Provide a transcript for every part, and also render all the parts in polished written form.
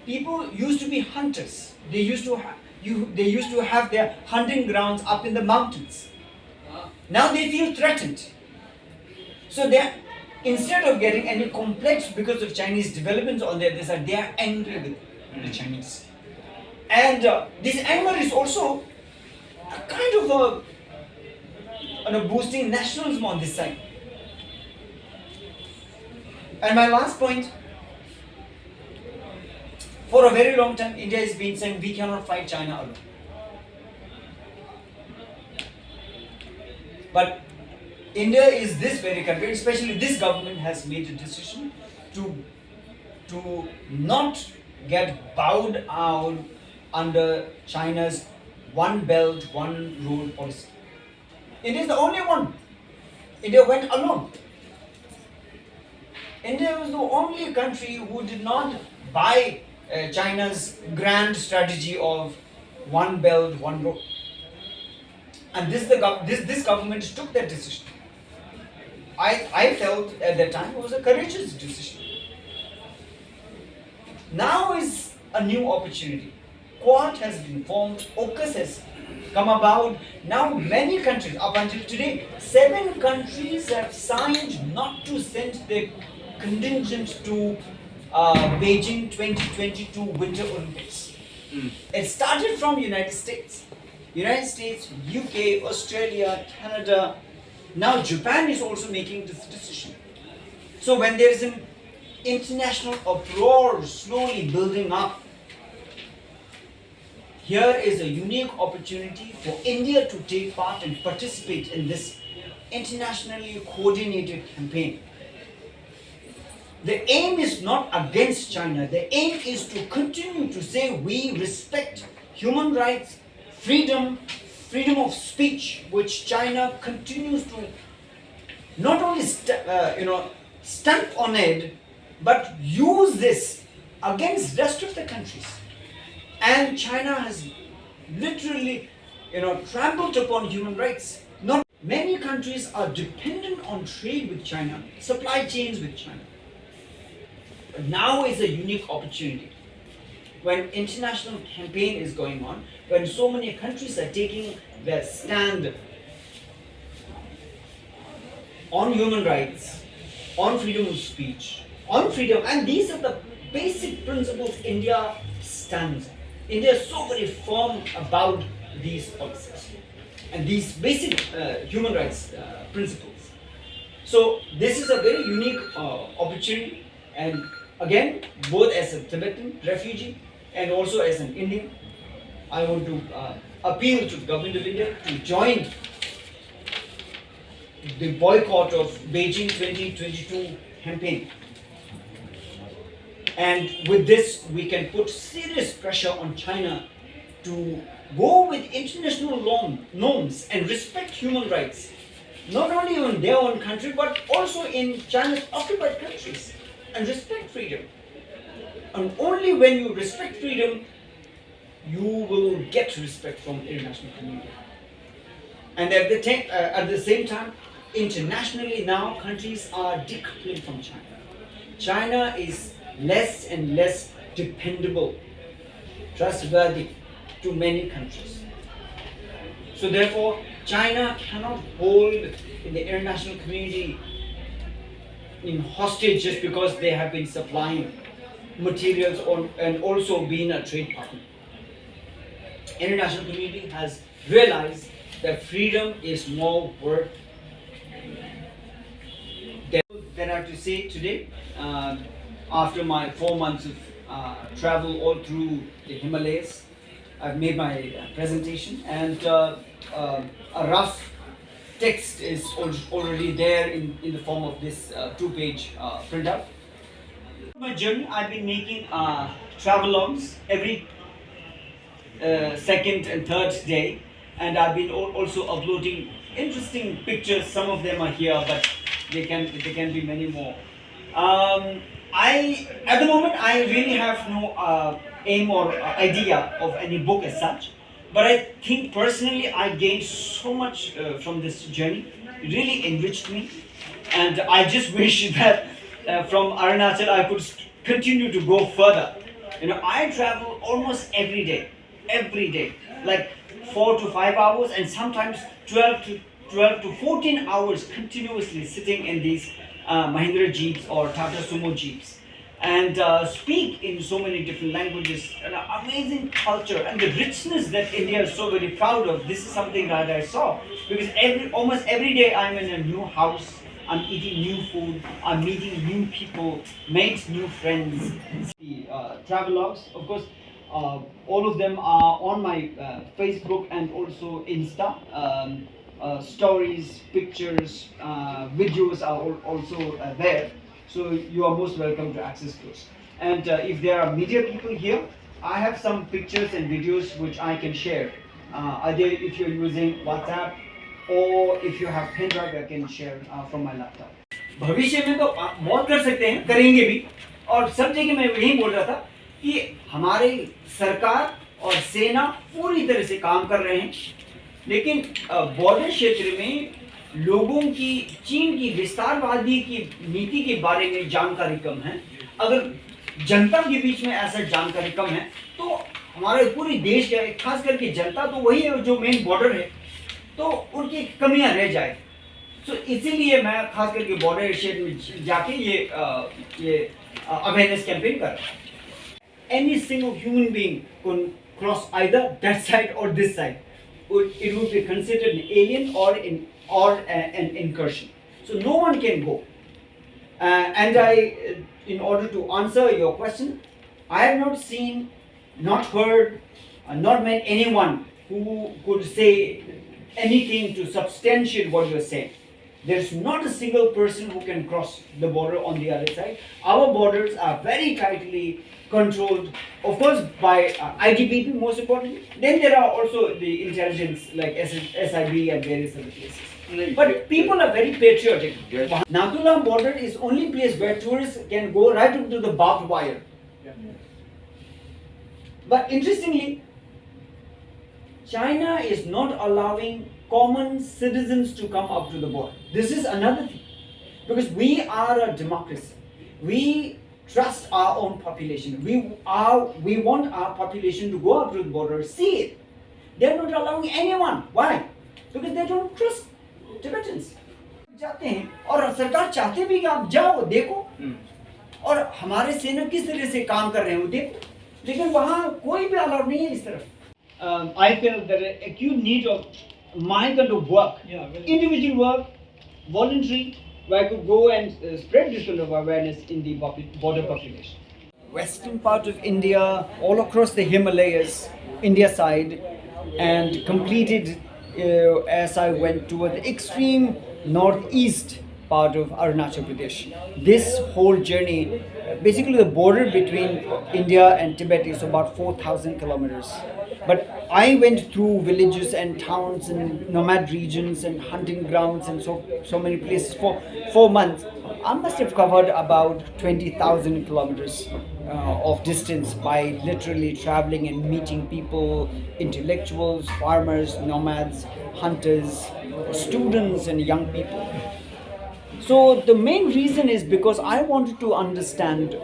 people used to be hunters. They used to have their hunting grounds up in the mountains. Now they feel threatened. So instead of getting any complex because of Chinese developments on their side, they are angry with the Chinese. And this anger is also a kind of boosting nationalism on this side. And my last point, for a very long time, India has been saying we cannot fight China alone. But India is this very country, especially this government has made a decision to not get bowed out under China's one belt, one road policy. India is the only one. India went alone. India was the only country who did not buy China's grand strategy of one belt, one road. And this government took that decision. I felt at that time it was a courageous decision. Now is a new opportunity. Quad has been formed, AUKUS has come about. Now many countries, up until today, 7 countries have signed not to send their contingent to Beijing 2022 Winter Olympics. It started from United States, UK, Australia, Canada. Now Japan is also making this decision. So when there is an international uproar slowly building up, here is a unique opportunity for India to take part and participate in this internationally coordinated campaign. The aim is not against China. The aim is to continue to say we respect human rights, freedom of speech, which China continues to not only stamp on it, but use this against the rest of the countries. And China has literally, trampled upon human rights. Not many countries are dependent on trade with China, supply chains with China. But now is a unique opportunity. When international campaign is going on, when so many countries are taking their stand on human rights, on freedom of speech, on freedom, and these are the basic principles India stands on. India is so very firm about these policies and these basic human rights principles. So this is a very unique opportunity, and again, both as a Tibetan refugee and also as an Indian, I want to appeal to the government of India to join the boycott of Beijing 2022 campaign. And with this, we can put serious pressure on China to go with international norms and respect human rights, not only in their own country, but also in China's occupied countries, and respect freedom. And only when you respect freedom, you will get respect from the international community. And at the same time, internationally now, countries are decoupling from China. China is less and less dependable, trustworthy to many countries. So therefore, China cannot hold in the international community in hostage just because they have been supplying materials and also being a trade partner. International community has realized that freedom is more worth than I have to say today. After my 4 months of travel all through the Himalayas, I've made my presentation, and a rough text is already there in the form of this 2-page printout. My journey, I've been making travelogues every second and third day, and I've been also uploading interesting pictures. Some of them are here, but they can be many more. At the moment, I really have no aim or idea of any book as such, but I think personally I gained so much from this journey. It really enriched me, and I just wish that from Arunachal I could continue to go further I travel almost every day, like 4 to 5 hours, and sometimes 12 to 14 hours continuously sitting in these Mahindra jeeps or Tata Sumo jeeps, and speak in so many different languages. An amazing culture and the richness that India is so very proud of. This is something that I saw, because almost every day I'm in a new house. I'm eating new food. I'm meeting new people, made new friends. The travelogues, of course, all of them are on my Facebook and also Insta. Stories, pictures, videos are also there. So you are most welcome to access those. And if there are media people here, I have some pictures and videos which I can share. Either if you're using WhatsApp, or if you have pen drive, I can share from my laptop. भविष्य में तो बहुत कर सकते हैं, करेंगे भी, और सब जगह मैं यही बोल रहा था कि हमारे सरकार और सेना पूरी तरह से काम कर रहे हैं, लेकिन बॉर्डर क्षेत्र में लोगों की चीन की विस्तारवादी की नीति के बारे में जानकारी कम है। अगर जनता के बीच में ऐसा जानकारी कम है तो हमारे पूरे देश का, खास करके जनता तो वही है जो मेन बॉर्डर है, तो उनकी कमियां रह जाए। तो इसीलिए मैं खास करके बॉर्डर क्षेत्र में जाके ये अवेयरनेस कैंपेन कर रहा हूँ। Any single human being can cross either that side or this side. It would be considered an alien or an incursion. So no one can go. And in order to answer your question, I have not seen, not heard, not met anyone who could say anything to substantiate what you are saying. There's not a single person who can cross the border on the other side. Our borders are very tightly controlled, of course, by ITBP most importantly. Then there are also the intelligence like SIB and various other places. But people are very patriotic. Nathulam border is only place where tourists can go right up to the barbed wire. But interestingly, China is not allowing common citizens to come up to the border. This is another thing. Because we are a democracy. We trust our own population. We want our population to go up to the border, see it. They're not allowing anyone. Why? Because they don't trust Tibetans. जाते हैं और सरकार चाहते भी कि आप जाओ देखो और हमारे सेना किस तरह से काम कर रहे हैं वो देखो, लेकिन वहाँ कोई भी अलाउड नहीं है इस तरफ. I feel that an acute need of my kind of work, individual work, voluntary, where I could go and spread this kind of awareness in the border population. Western part of India, all across the Himalayas, India side, and completed as I went toward the extreme northeast part of Arunachal Pradesh. This whole journey, basically the border between India and Tibet is about 4,000 kilometers. But I went through villages and towns and nomad regions and hunting grounds and so many places for 4 months. I must have covered about 20,000 kilometers of distance by literally traveling and meeting people, intellectuals, farmers, nomads, hunters, students and young people. So the main reason is because I wanted to understand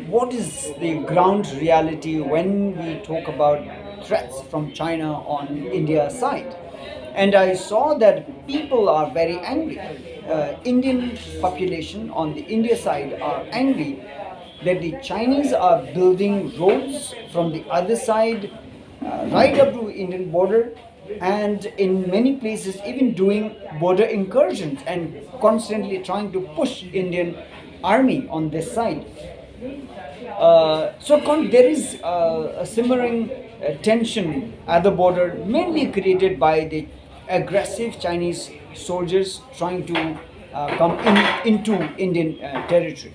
what is the ground reality when we talk about threats from China on India's side. And I saw that people are very angry. Indian population on the India side are angry that the Chinese are building roads from the other side right up to Indian border, and in many places even doing border incursions and constantly trying to push Indian army on this side. So there is a simmering tension at the border, mainly created by the aggressive Chinese soldiers trying to come into Indian territory.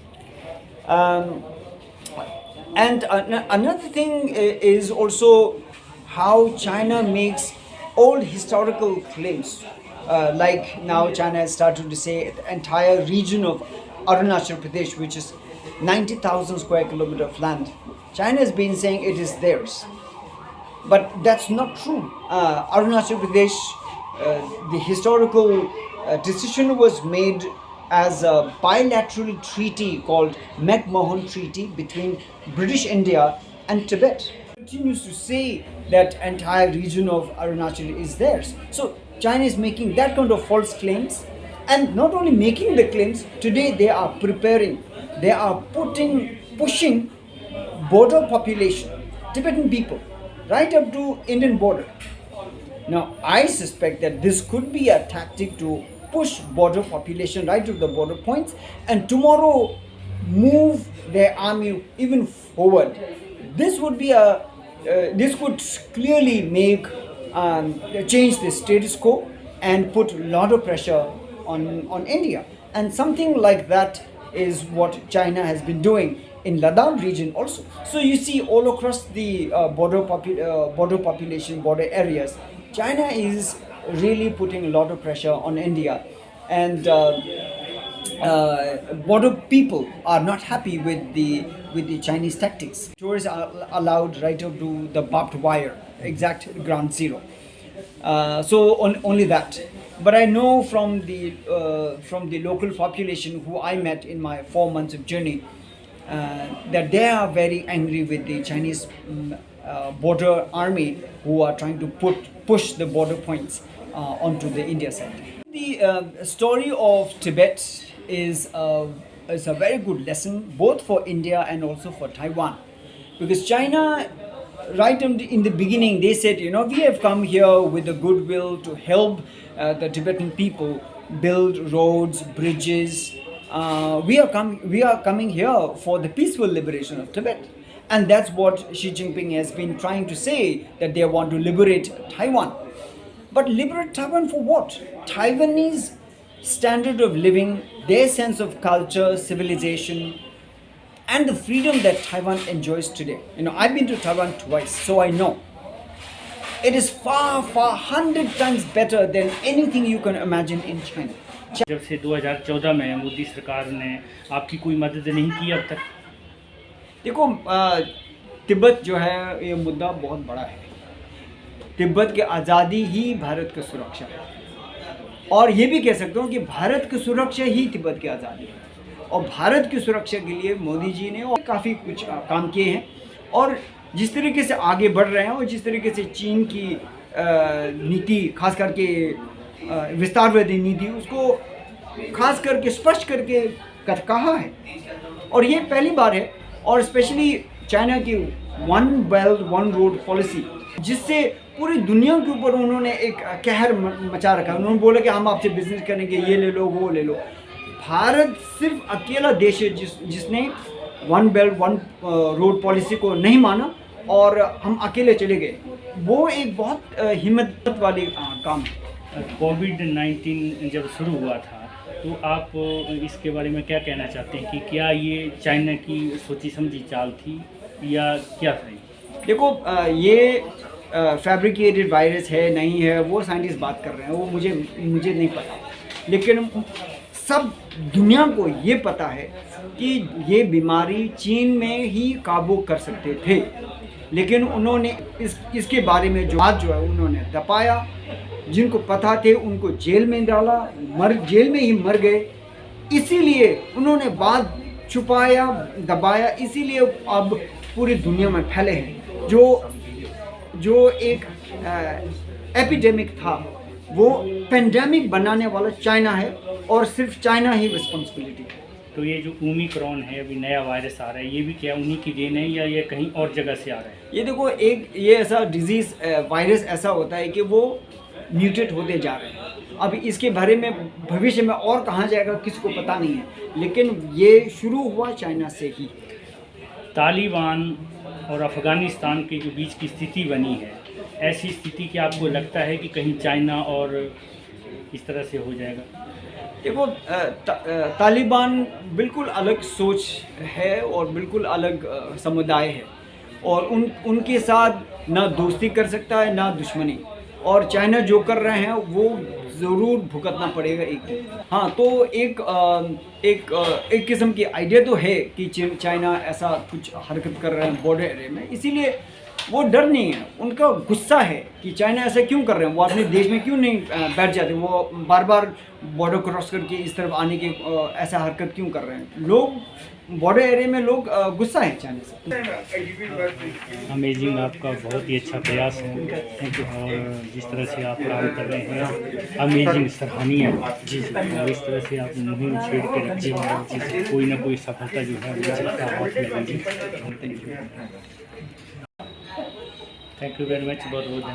And another thing is also how China makes old historical claims. Like now China has started to say the entire region of Arunachal Pradesh, which is 90,000 square kilometers of land, China has been saying it is theirs. But that's not true. Arunachal Pradesh, the historical decision was made as a bilateral treaty called McMahon Treaty between British India and Tibet. Continues to say that entire region of Arunachal is theirs. So China is making that kind of false claims, and not only making the claims, today they are preparing, they are pushing border population, Tibetan people, right up to Indian border. Now, I suspect that this could be a tactic to push border population right to the border points, and tomorrow move their army even forward. This would be this could clearly make change the status quo and put a lot of pressure on India. And something like that is what China has been doing in Ladakh region also. So you see all across the border population, border areas, China is really putting a lot of pressure on India, and border people are not happy with the Chinese tactics. Tourists are allowed right up to the barbed wire, exact ground zero. So only that. But I know from the local population who I met in my 4 months of journey, that they are very angry with the Chinese border army, who are trying to push the border points onto the India side. The story of Tibet is a very good lesson both for India and also for Taiwan, because China, right in the beginning, they said, we have come here with the goodwill to help the Tibetan people build roads, bridges. We are coming here for the peaceful liberation of Tibet. And that's what Xi Jinping has been trying to say, that they want to liberate Taiwan. But liberate Taiwan for what? Taiwanese standard of living, their sense of culture, civilization, and the freedom that Taiwan enjoys today. I've been to Taiwan twice, so I know. It is far, 100 times better than anything you can imagine in China. जब से 2014 में मोदी सरकार ने आपकी कोई मदद नहीं की अब तक? देखो, तिब्बत जो है, ये मुद्दा बहुत बड़ा है। तिब्बत की आज़ादी ही भारत की सुरक्षा है, और ये भी कह सकता हूँ कि भारत की सुरक्षा ही तिब्बत की आज़ादी है। और भारत की सुरक्षा के लिए मोदी जी ने और काफ़ी कुछ काम किए हैं, और जिस तरीके से आगे बढ़ रहे हैं, और जिस तरीके से चीन की नीति, खास करके विस्तारवादी नीति, उसको खास करके स्पष्ट करके कहा है। और ये पहली बार है, और स्पेशली चाइना की one belt one road policy, जिससे पूरी दुनिया के ऊपर उन्होंने एक कहर मचा रखा है। उन्होंने बोला कि हम आपसे बिजनेस करेंगे, ये ले लो, वो ले लो। भारत सिर्फ अकेला देश है जिसने one belt one road policy को नहीं माना, और हम अकेले चले गए। वो एक बहुत हिम्मत वाली काम है। कोविड-19 जब शुरू हुआ था, तो आप इसके बारे में क्या कहना चाहते हैं कि क्या ये चाइना की सोची समझी चाल थी या क्या था? देखो, ये फैब्रिकेटेड वायरस है नहीं है, वो साइंटिस्ट बात कर रहे हैं, वो मुझे नहीं पता। लेकिन सब दुनिया को ये पता है कि ये बीमारी चीन में ही काबू कर सकते थे, लेकिन उन्होंने इसके बारे में जो है उन्होंने दबाया। जिनको पता थे उनको जेल में डाला, जेल में ही मर गए। इसीलिए उन्होंने बात छुपाया, दबाया, इसीलिए अब पूरी दुनिया में फैले हैं। जो एक एपिडेमिक था, वो पेंडेमिक बनाने वाला चाइना है, और सिर्फ चाइना ही रिस्पॉन्सिबिलिटी है। तो ये जो ओमिक्रॉन है, अभी नया वायरस आ रहा है, ये भी क्या उन्हीं की देन है या ये कहीं और जगह से आ रहा है? ये देखो, ये ऐसा डिजीज़, वायरस ऐसा होता है कि वो म्यूटेट होते जा रहे हैं। अब इसके बारे में भविष्य में और कहाँ जाएगा किसी को पता नहीं है, लेकिन ये शुरू हुआ चाइना से ही। तालिबान और अफ़गानिस्तान के जो बीच की स्थिति बनी है, ऐसी स्थिति क्या आपको लगता है कि कहीं चाइना और इस तरह से हो जाएगा? देखो, तालिबान बिल्कुल अलग सोच है और बिल्कुल अलग समुदाय है, और उनके साथ ना दोस्ती कर सकता है ना दुश्मनी, और चाइना जो कर रहे हैं वो ज़रूर भुगतना पड़ेगा एक दिन। हाँ, तो एक किस्म की आइडिया तो है कि चाइना ऐसा कुछ हरकत कर रहे हैं बॉर्डर एरिया में, इसीलिए वो डर नहीं है, उनका गुस्सा है कि चाइना ऐसा क्यों कर रहे हैं, वो अपने देश में क्यों नहीं बैठ जाते, वो बार बार बॉर्डर क्रॉस करके इस तरफ आने की ऐसा हरकत क्यों कर रहे हैं। लोग बॉर्डर एरिया में लोग गुस्सा है चाइना से। अमेजिंग, आपका बहुत ही अच्छा प्रयास है और जिस तरह से आप काम कर रहे हैं अमेजिंग, सराहनीय है जी जी। और इस तरह से आप मुहिम छेड़ के रखिए और कोई ना कोई सफलता जो है मुझे लगता है हाथ लगेगी। थैंक यू वेरी मच, बहुत बहुत धन्यवाद।